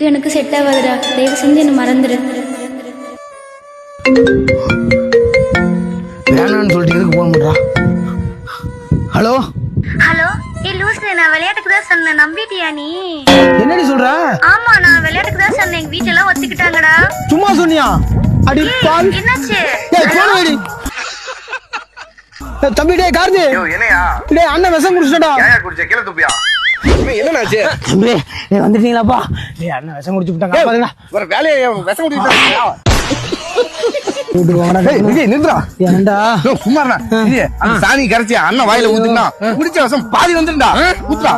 உனக்கு எனக்கு செட் ஆகாதுடா, தயவு செஞ்சு என்ன மறந்துடு. வேணான்னு சொல்லிட்டு எதுக்கு போன் பண்றா? ஹலோ ஹலோ, ஏய் லூசு, நான் விளையாட்டுக்கு தான் சொன்னேன், நம்பிட்டியா நீ? என்னடி சொல்ற? ஆமா, நான் விளையாட்டுக்கு தான் சொன்னேன், எங்க வீட்ல எல்லாம் ஒத்துக்கிட்டாங்கடா. சும்மா சொன்னியா? அடி பாவி. என்னாச்சு? ஏய் போன் வைடி. தம்பி டேய் கார்த்தி. என்னையா? டேய் அண்ணன் விஷம் குடிச்சிட்டடா. ஏயா குடிச்ச கீழ துப்பியா? என்னன்னாச்சு? தம்பி டேய் வந்துட்டீங்களாப்பா? டேய் அண்ணன் விஷம் குடிச்சு விட்டாங்க பாருங்க. வர வேலைய விஷம் குடிச்சிட்டா. கூட்டி போங்கடா. டேய் விஜய் நில்றா. ஏன்டா? டேய் சும்மாடா. விஜய் அந்த சாணி கரைச்சி அண்ணன் வாயில ஊத்துனா குடிச்ச விஷம் பாதி வந்துடா. ஊத்துடா.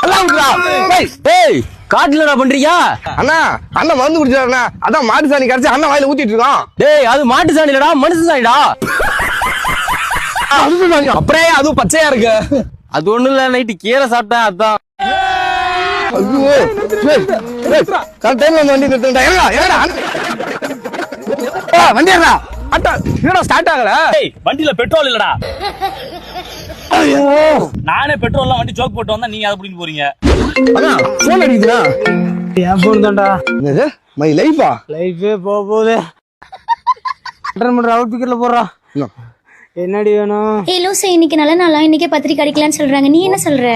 எல்லாம் ஊத்துடா. டேய் காட்டுலடா பண்றியா? அண்ணா அண்ணன் மருந்து குடிச்சாருண்ணா, அதான் மாட்டு சாணி கரைச்சி அண்ணன் வாயில ஊத்திட்டு இருக்கான். டேய் அது மாட்டு சாணிலடா, மனுஷ சாணிடா. அப்புறம் அதுவும் பச்சையா இருக்கு. அது ஒண்ணும் இல்ல, நைட்டு கீரை சாப்பிட்டேன் அதான். ஐயோ கரெக்ட் டைம்ல வந்து வண்டி நிறுத்தா. ஏடா வண்டி ஏறா. அட்டா என்னடா ஸ்டார்ட் ஆகல? டேய் வண்டியில பெட்ரோல் இல்லடா. ஐயோ நானே பெட்ரோல்லாம் வண்டி ஜோக் போட்டு வந்தா நீங்க அதை பிடிக்க போறீங்க. அண்ணா போன் அடிக்குதுண்ணா. என் போன் தான்டா. என்னது மை லைஃபா? லைஃபே போகுது. அட்டன் பண்ற அவுட் பிக்கெட்ல போடுறா. என்னடி வேணும்? ஏய் லூசு, இன்னைக்கு நல்ல நாளா, இன்னைக்கே பத்திரிக்கை அடிக்கலாம்னு சொல்றாங்க, நீ என்ன சொல்ற?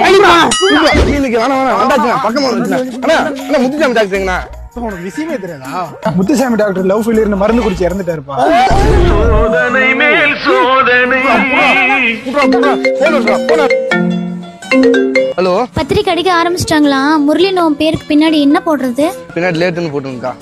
இன்னைக்கு வேணாம் வந்தாச்சுண்ணா, பக்கமா வந்துச்சுண்ணா. அண்ணா அண்ணா முத்துசாமி டாக்டருங்கண்ணா. உனக்கு விஷயமே தெரியாதா? முத்துசாமி டாக்டர் லவ் ஃபெயிலியர்னு மருந்து குடிச்சு இறந்துட்டாருப்பா. ஹலோ பத்திரிக்கை அடிக்க ஆரம்பிச்சிட்டாங்களா? முரளி நோம் பேருக்கு பின்னாடி என்ன போடுறது? பின்னாடி லேட்டுன்னு போட்டுருக்கா.